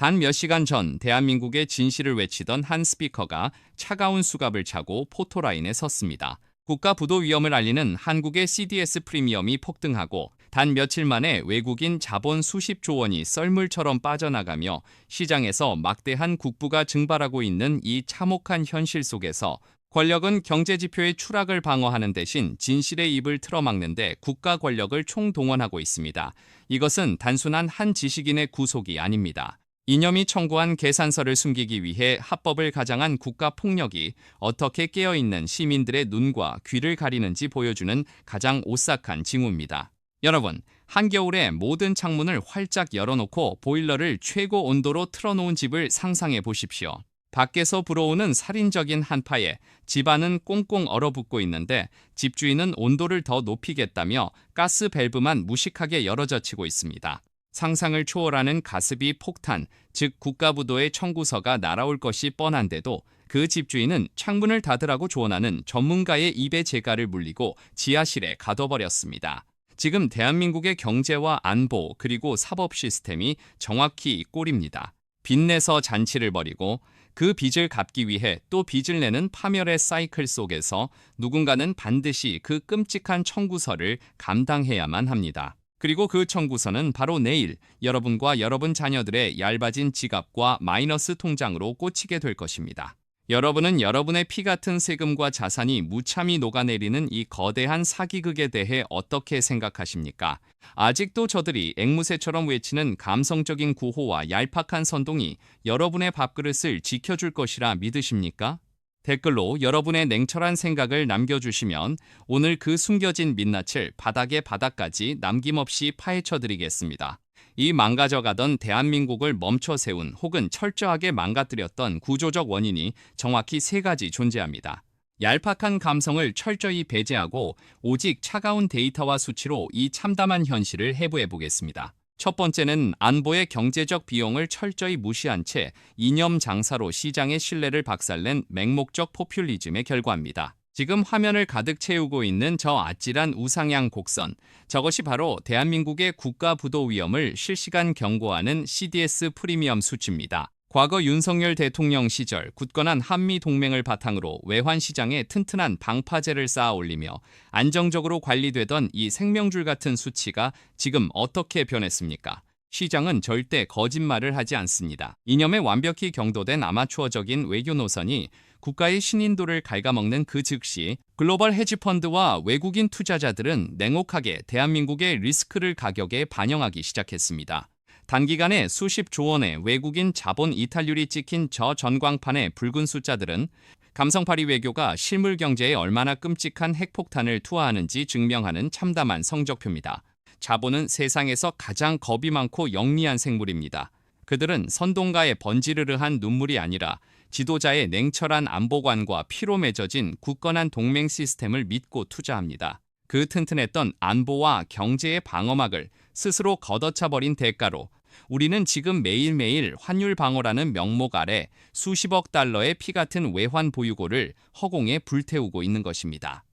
단 몇 시간 전 대한민국의 진실을 외치던 한 스피커가 차가운 수갑을 차고 포토라인에 섰습니다. 국가 부도 위험을 알리는 한국의 CDS 프리미엄이 폭등하고 단 며칠 만에 외국인 자본 수십조 원이 썰물처럼 빠져나가며 시장에서 막대한 국부가 증발하고 있는 이 참혹한 현실 속에서 권력은 경제 지표의 추락을 방어하는 대신 진실의 입을 틀어막는 데 국가 권력을 총동원하고 있습니다. 이것은 단순한 한 지식인의 구속이 아닙니다. 이념이 청구한 계산서를 숨기기 위해 합법을 가장한 국가 폭력이 어떻게 깨어있는 시민들의 눈과 귀를 가리는지 보여주는 가장 오싹한 징후입니다. 여러분, 한겨울에 모든 창문을 활짝 열어놓고 보일러를 최고 온도로 틀어놓은 집을 상상해 보십시오. 밖에서 불어오는 살인적인 한파에 집안은 꽁꽁 얼어붙고 있는데 집주인은 온도를 더 높이겠다며 가스 밸브만 무식하게 열어젖히고 있습니다. 상상을 초월하는 가스비 폭탄, 즉 국가부도의 청구서가 날아올 것이 뻔한데도 그 집주인은 창문을 닫으라고 조언하는 전문가의 입에 재갈을 물리고 지하실에 가둬버렸습니다. 지금 대한민국의 경제와 안보 그리고 사법 시스템이 정확히 이 꼴입니다. 빚내서 잔치를 벌이고 그 빚을 갚기 위해 또 빚을 내는 파멸의 사이클 속에서 누군가는 반드시 그 끔찍한 청구서를 감당해야만 합니다. 그리고 그 청구서는 바로 내일 여러분과 여러분 자녀들의 얇아진 지갑과 마이너스 통장으로 꽂히게 될 것입니다. 여러분은 여러분의 피 같은 세금과 자산이 무참히 녹아내리는 이 거대한 사기극에 대해 어떻게 생각하십니까? 아직도 저들이 앵무새처럼 외치는 감성적인 구호와 얄팍한 선동이 여러분의 밥그릇을 지켜줄 것이라 믿으십니까? 댓글로 여러분의 냉철한 생각을 남겨주시면 오늘 그 숨겨진 민낯을 바닥의 바닥까지 남김없이 파헤쳐드리겠습니다. 이 망가져가던 대한민국을 멈춰 세운 혹은 철저하게 망가뜨렸던 구조적 원인이 정확히 세 가지 존재합니다. 얄팍한 감성을 철저히 배제하고 오직 차가운 데이터와 수치로 이 참담한 현실을 해부해 보겠습니다. 첫 번째는 안보의 경제적 비용을 철저히 무시한 채 이념 장사로 시장의 신뢰를 박살낸 맹목적 포퓰리즘의 결과입니다. 지금 화면을 가득 채우고 있는 저 아찔한 우상향 곡선, 저것이 바로 대한민국의 국가 부도 위험을 실시간 경고하는 CDS 프리미엄 수치입니다. 과거 윤석열 대통령 시절 굳건한 한미 동맹을 바탕으로 외환 시장에 튼튼한 방파제를 쌓아 올리며 안정적으로 관리되던 이 생명줄 같은 수치가 지금 어떻게 변했습니까? 시장은 절대 거짓말을 하지 않습니다. 이념에 완벽히 경도된 아마추어적인 외교 노선이 국가의 신인도를 갉아먹는 그 즉시 글로벌 헤지펀드와 외국인 투자자들은 냉혹하게 대한민국의 리스크를 가격에 반영하기 시작했습니다. 단기간에 수십조 원의 외국인 자본 이탈률이 찍힌 저 전광판의 붉은 숫자들은 감성파리 외교가 실물 경제에 얼마나 끔찍한 핵폭탄을 투하하는지 증명하는 참담한 성적표입니다. 자본은 세상에서 가장 겁이 많고 영리한 생물입니다. 그들은 선동가의 번지르르한 눈물이 아니라 지도자의 냉철한 안보관과 피로 맺어진 굳건한 동맹 시스템을 믿고 투자합니다. 그 튼튼했던 안보와 경제의 방어막을 스스로 걷어차버린 대가로 우리는 지금 매일매일 환율 방어라는 명목 아래 수십억 달러의 피 같은 외환 보유고를 허공에 불태우고 있는 것입니다.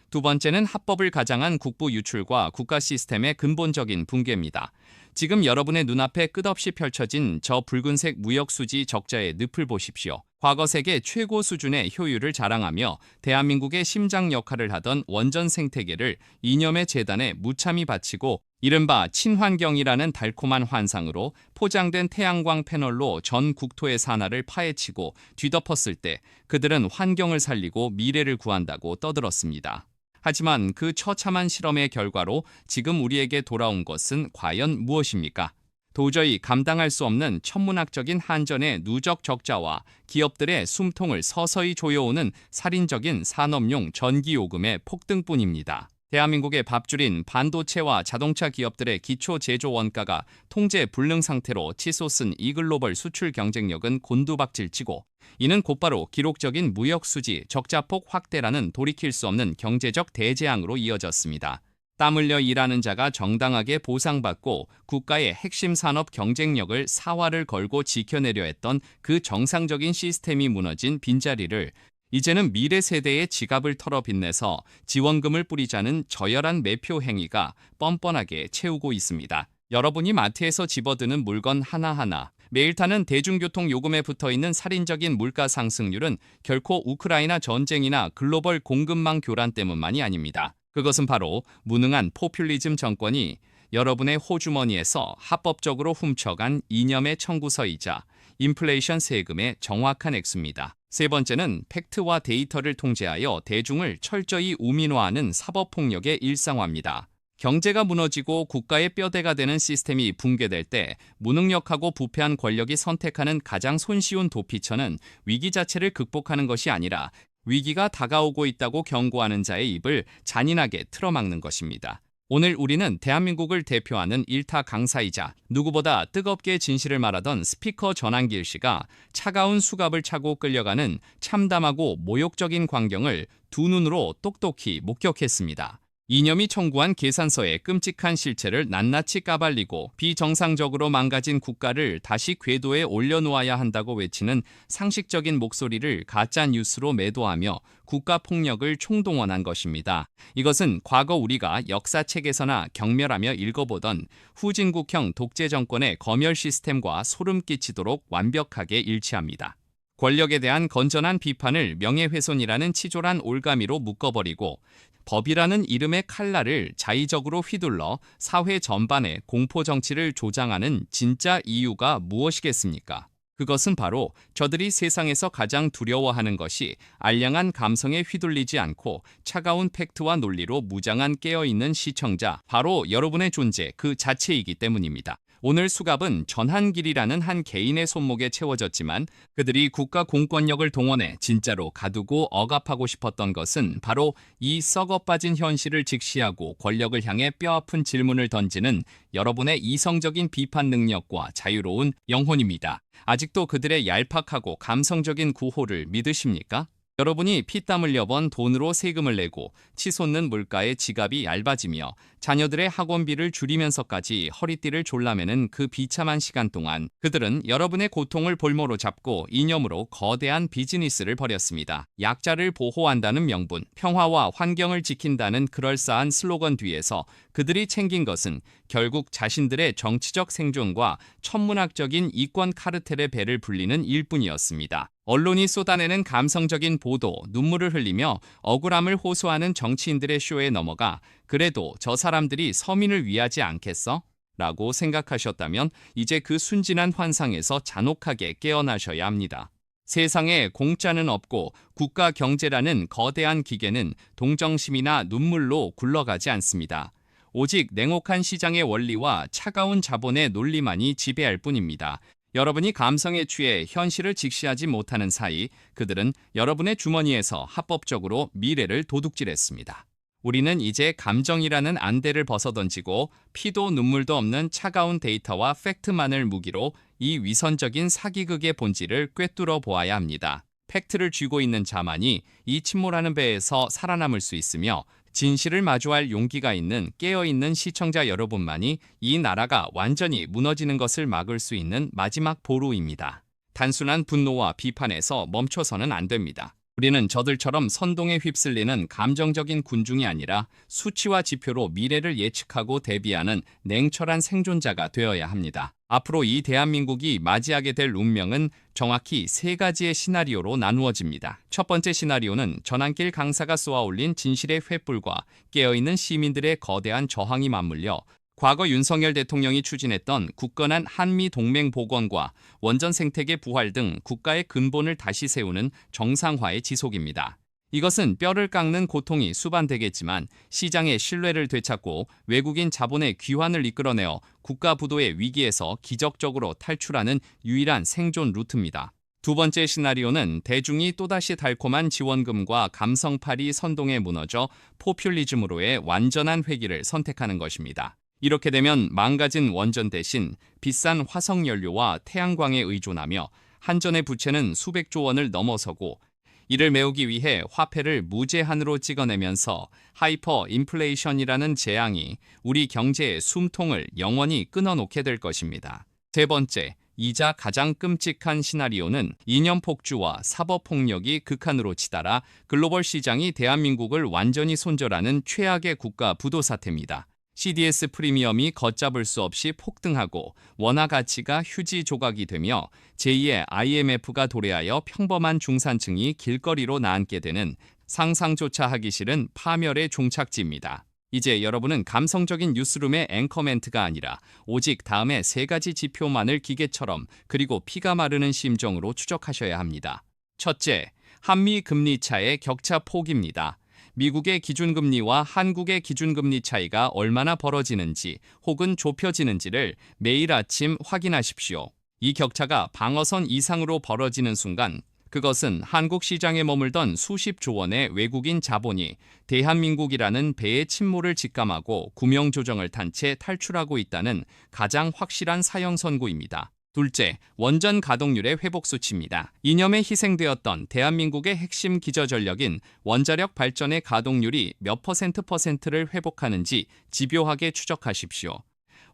두 번째는 합법을 가장한 국부 유출과 국가 시스템의 근본적인 붕괴입니다. 지금 여러분의 눈앞에 끝없이 펼쳐진 저 붉은색 무역수지 적자의 늪을 보십시오. 과거 세계 최고 수준의 효율을 자랑하며 대한민국의 심장 역할을 하던 원전 생태계를 이념의 재단에 무참히 바치고 이른바 친환경이라는 달콤한 환상으로 포장된 태양광 패널로 전 국토의 산하를 파헤치고 뒤덮었을 때 그들은 환경을 살리고 미래를 구한다고 떠들었습니다. 하지만 그 처참한 실험의 결과로 지금 우리에게 돌아온 것은 과연 무엇입니까? 도저히 감당할 수 없는 천문학적인 한전의 누적 적자와 기업들의 숨통을 서서히 조여오는 살인적인 산업용 전기요금의 폭등뿐입니다. 대한민국의 밥줄인 반도체와 자동차 기업들의 기초 제조 원가가 통제 불능 상태로 치솟은 이글로벌 수출 경쟁력은 곤두박질치고 이는 곧바로 기록적인 무역 수지 적자폭 확대라는 돌이킬 수 없는 경제적 대재앙으로 이어졌습니다. 땀 흘려 일하는 자가 정당하게 보상받고 국가의 핵심 산업 경쟁력을 사활을 걸고 지켜내려 했던 그 정상적인 시스템이 무너진 빈자리를 이제는 미래 세대의 지갑을 털어 빚내서 지원금을 뿌리자는 저열한 매표 행위가 뻔뻔하게 채우고 있습니다. 여러분이 마트에서 집어드는 물건 하나하나 매일 타는 대중교통 요금에 붙어있는 살인적인 물가 상승률은 결코 우크라이나 전쟁이나 글로벌 공급망 교란 때문만이 아닙니다. 그것은 바로 무능한 포퓰리즘 정권이 여러분의 호주머니에서 합법적으로 훔쳐간 이념의 청구서이자 인플레이션 세금의 정확한 액수입니다. 세 번째는 팩트와 데이터를 통제하여 대중을 철저히 우민화하는 사법폭력의 일상화입니다. 경제가 무너지고 국가의 뼈대가 되는 시스템이 붕괴될 때 무능력하고 부패한 권력이 선택하는 가장 손쉬운 도피처는 위기 자체를 극복하는 것이 아니라 위기가 다가오고 있다고 경고하는 자의 입을 잔인하게 틀어막는 것입니다. 오늘 우리는 대한민국을 대표하는 일타 강사이자 누구보다 뜨겁게 진실을 말하던 스피커 전한길 씨가 차가운 수갑을 차고 끌려가는 참담하고 모욕적인 광경을 두 눈으로 똑똑히 목격했습니다. 이념이 청구한 계산서의 끔찍한 실체를 낱낱이 까발리고 비정상적으로 망가진 국가를 다시 궤도에 올려놓아야 한다고 외치는 상식적인 목소리를 가짜 뉴스로 매도하며 국가폭력을 총동원한 것입니다. 이것은 과거 우리가 역사책에서나 경멸하며 읽어보던 후진국형 독재 정권의 검열 시스템과 소름 끼치도록 완벽하게 일치합니다. 권력에 대한 건전한 비판을 명예훼손이라는 치졸한 올가미로 묶어버리고 법이라는 이름의 칼날을 자의적으로 휘둘러 사회 전반에 공포 정치를 조장하는 진짜 이유가 무엇이겠습니까? 그것은 바로 저들이 세상에서 가장 두려워하는 것이 알량한 감성에 휘둘리지 않고 차가운 팩트와 논리로 무장한 깨어있는 시청자, 바로 여러분의 존재 그 자체이기 때문입니다. 오늘 수갑은 전한길이라는 한 개인의 손목에 채워졌지만 그들이 국가 공권력을 동원해 진짜로 가두고 억압하고 싶었던 것은 바로 이 썩어빠진 현실을 직시하고 권력을 향해 뼈아픈 질문을 던지는 여러분의 이성적인 비판 능력과 자유로운 영혼입니다. 아직도 그들의 얄팍하고 감성적인 구호를 믿으십니까? 여러분이 피땀 흘려 번 돈으로 세금을 내고 치솟는 물가에 지갑이 얇아지며 자녀들의 학원비를 줄이면서까지 허리띠를 졸라매는 그 비참한 시간 동안 그들은 여러분의 고통을 볼모로 잡고 이념으로 거대한 비즈니스를 벌였습니다. 약자를 보호한다는 명분, 평화와 환경을 지킨다는 그럴싸한 슬로건 뒤에서 그들이 챙긴 것은 결국 자신들의 정치적 생존과 천문학적인 이권 카르텔의 배를 불리는 일뿐이었습니다. 언론이 쏟아내는 감성적인 보도, 눈물을 흘리며 억울함을 호소하는 정치인들의 쇼에 넘어가 그래도 저 사람들이 서민을 위하지 않겠어? 라고 생각하셨다면 이제 그 순진한 환상에서 잔혹하게 깨어나셔야 합니다. 세상에 공짜는 없고 국가 경제라는 거대한 기계는 동정심이나 눈물로 굴러가지 않습니다. 오직 냉혹한 시장의 원리와 차가운 자본의 논리만이 지배할 뿐입니다. 여러분이 감성에 취해 현실을 직시하지 못하는 사이 그들은 여러분의 주머니에서 합법적으로 미래를 도둑질했습니다. 우리는 이제 감정이라는 안대를 벗어던지고 피도 눈물도 없는 차가운 데이터와 팩트만을 무기로 이 위선적인 사기극의 본질을 꿰뚫어 보아야 합니다. 팩트를 쥐고 있는 자만이 이 침몰하는 배에서 살아남을 수 있으며 진실을 마주할 용기가 있는 깨어있는 시청자 여러분만이 이 나라가 완전히 무너지는 것을 막을 수 있는 마지막 보루입니다. 단순한 분노와 비판에서 멈춰서는 안 됩니다. 우리는 저들처럼 선동에 휩쓸리는 감정적인 군중이 아니라 수치와 지표로 미래를 예측하고 대비하는 냉철한 생존자가 되어야 합니다. 앞으로 이 대한민국이 맞이하게 될 운명은 정확히 세 가지의 시나리오로 나누어집니다. 첫 번째 시나리오는 전한길 강사가 쏘아올린 진실의 횃불과 깨어있는 시민들의 거대한 저항이 맞물려 과거 윤석열 대통령이 추진했던 굳건한 한미 동맹 복원과 원전 생태계 부활 등 국가의 근본을 다시 세우는 정상화의 지속입니다. 이것은 뼈를 깎는 고통이 수반되겠지만 시장의 신뢰를 되찾고 외국인 자본의 귀환을 이끌어내어 국가 부도의 위기에서 기적적으로 탈출하는 유일한 생존 루트입니다. 두 번째 시나리오는 대중이 또다시 달콤한 지원금과 감성팔이 선동에 무너져 포퓰리즘으로의 완전한 회귀를 선택하는 것입니다. 이렇게 되면 망가진 원전 대신 비싼 화석연료와 태양광에 의존하며 한전의 부채는 수백조 원을 넘어서고 이를 메우기 위해 화폐를 무제한으로 찍어내면서 하이퍼 인플레이션이라는 재앙이 우리 경제의 숨통을 영원히 끊어놓게 될 것입니다. 세 번째, 이자 가장 끔찍한 시나리오는 이념 폭주와 사법 폭력이 극한으로 치달아 글로벌 시장이 대한민국을 완전히 손절하는 최악의 국가 부도 사태입니다. CDS 프리미엄이 걷잡을 수 없이 폭등하고 원화 가치가 휴지 조각이 되며 제2의 IMF가 도래하여 평범한 중산층이 길거리로 나앉게 되는 상상조차 하기 싫은 파멸의 종착지입니다. 이제 여러분은 감성적인 뉴스룸의 앵커 멘트가 아니라 오직 다음의 세 가지 지표만을 기계처럼 그리고 피가 마르는 심정으로 추적하셔야 합니다. 첫째, 한미 금리 차의 격차 폭입니다. 미국의 기준금리와 한국의 기준금리 차이가 얼마나 벌어지는지 혹은 좁혀지는지를 매일 아침 확인하십시오. 이 격차가 방어선 이상으로 벌어지는 순간 그것은 한국 시장에 머물던 수십조 원의 외국인 자본이 대한민국이라는 배의 침몰을 직감하고 구명조정을 탄 채 탈출하고 있다는 가장 확실한 사형 선고입니다. 둘째, 원전 가동률의 회복 수치입니다. 이념에 희생되었던 대한민국의 핵심 기저전력인 원자력 발전의 가동률이 몇 퍼센트를 회복하는지 집요하게 추적하십시오.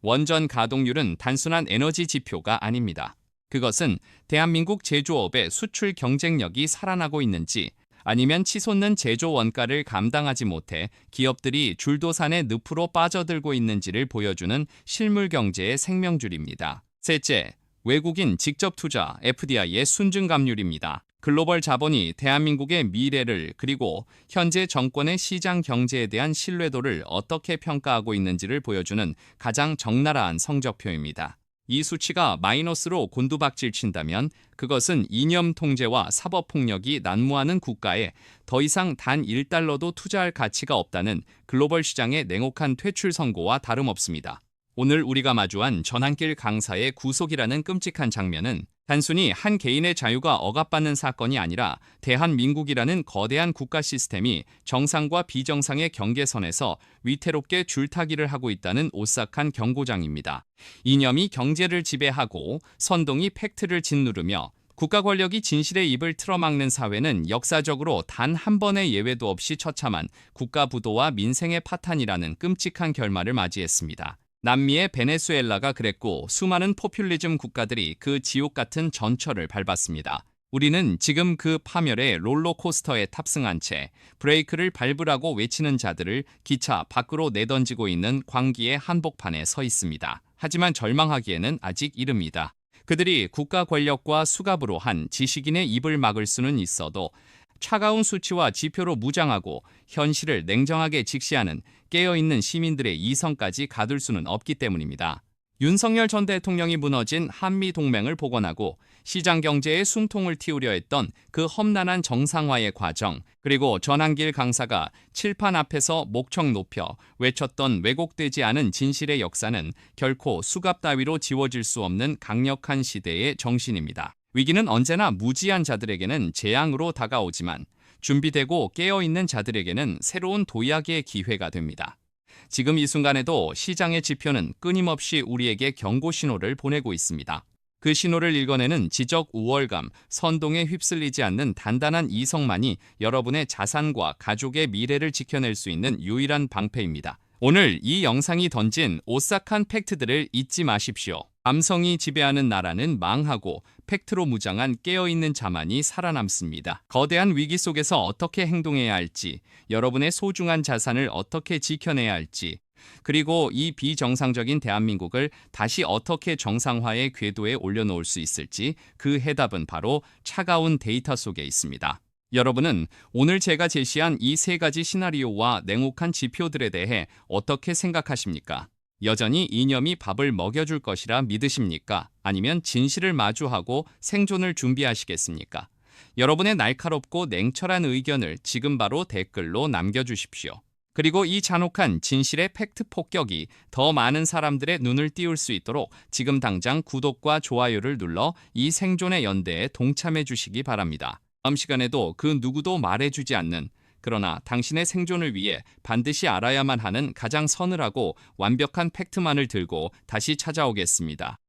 원전 가동률은 단순한 에너지 지표가 아닙니다. 그것은 대한민국 제조업의 수출 경쟁력이 살아나고 있는지 아니면 치솟는 제조 원가를 감당하지 못해 기업들이 줄도산의 늪으로 빠져들고 있는지를 보여주는 실물 경제의 생명줄입니다. 셋째, 외국인 직접 투자 FDI의 순증 감률입니다. 글로벌 자본이 대한민국의 미래를 그리고 현재 정권의 시장 경제에 대한 신뢰도를 어떻게 평가하고 있는지를 보여주는 가장 적나라한 성적표입니다. 이 수치가 마이너스로 곤두박질 친다면 그것은 이념 통제와 사법폭력이 난무하는 국가에 더 이상 단 1달러도 투자할 가치가 없다는 글로벌 시장의 냉혹한 퇴출 선고와 다름없습니다. 오늘 우리가 마주한 전환길 강사의 구속이라는 끔찍한 장면은 단순히 한 개인의 자유가 억압받는 사건이 아니라 대한민국이라는 거대한 국가 시스템이 정상과 비정상의 경계선에서 위태롭게 줄타기를 하고 있다는 오싹한 경고장입니다. 이념이 경제를 지배하고 선동이 팩트를 짓누르며 국가 권력이 진실의 입을 틀어막는 사회는 역사적으로 단 한 번의 예외도 없이 처참한 국가 부도와 민생의 파탄이라는 끔찍한 결말을 맞이했습니다. 남미의 베네수엘라가 그랬고 수많은 포퓰리즘 국가들이 그 지옥 같은 전철을 밟았습니다. 우리는 지금 그 파멸의 롤러코스터에 탑승한 채 브레이크를 밟으라고 외치는 자들을 기차 밖으로 내던지고 있는 광기의 한복판에 서 있습니다. 하지만 절망하기에는 아직 이릅니다. 그들이 국가 권력과 수갑으로 한 지식인의 입을 막을 수는 있어도 차가운 수치와 지표로 무장하고 현실을 냉정하게 직시하는 깨어있는 시민들의 이성까지 가둘 수는 없기 때문입니다. 윤석열 전 대통령이 무너진 한미 동맹을 복원하고 시장 경제에 숨통을 틔우려 했던 그 험난한 정상화의 과정, 그리고 전환길 강사가 칠판 앞에서 목청 높여 외쳤던 왜곡되지 않은 진실의 역사는 결코 수갑 따위로 지워질 수 없는 강력한 시대의 정신입니다. 위기는 언제나 무지한 자들에게는 재앙으로 다가오지만 준비되고 깨어있는 자들에게는 새로운 도약의 기회가 됩니다. 지금 이 순간에도 시장의 지표는 끊임없이 우리에게 경고 신호를 보내고 있습니다. 그 신호를 읽어내는 지적 우월감, 선동에 휩쓸리지 않는 단단한 이성만이 여러분의 자산과 가족의 미래를 지켜낼 수 있는 유일한 방패입니다. 오늘 이 영상이 던진 오싹한 팩트들을 잊지 마십시오. 감성이 지배하는 나라는 망하고 팩트로 무장한 깨어있는 자만이 살아남습니다. 거대한 위기 속에서 어떻게 행동해야 할지, 여러분의 소중한 자산을 어떻게 지켜내야 할지, 그리고 이 비정상적인 대한민국을 다시 어떻게 정상화의 궤도에 올려놓을 수 있을지 그 해답은 바로 차가운 데이터 속에 있습니다. 여러분은 오늘 제가 제시한 이 세 가지 시나리오와 냉혹한 지표들에 대해 어떻게 생각하십니까? 여전히 이념이 밥을 먹여줄 것이라 믿으십니까? 아니면 진실을 마주하고 생존을 준비하시겠습니까? 여러분의 날카롭고 냉철한 의견을 지금 바로 댓글로 남겨주십시오. 그리고 이 잔혹한 진실의 팩트 폭격이 더 많은 사람들의 눈을 띄울 수 있도록 지금 당장 구독과 좋아요를 눌러 이 생존의 연대에 동참해 주시기 바랍니다. 다음 시간에도 그 누구도 말해주지 않는, 그러나 당신의 생존을 위해 반드시 알아야만 하는 가장 서늘하고 완벽한 팩트만을 들고 다시 찾아오겠습니다.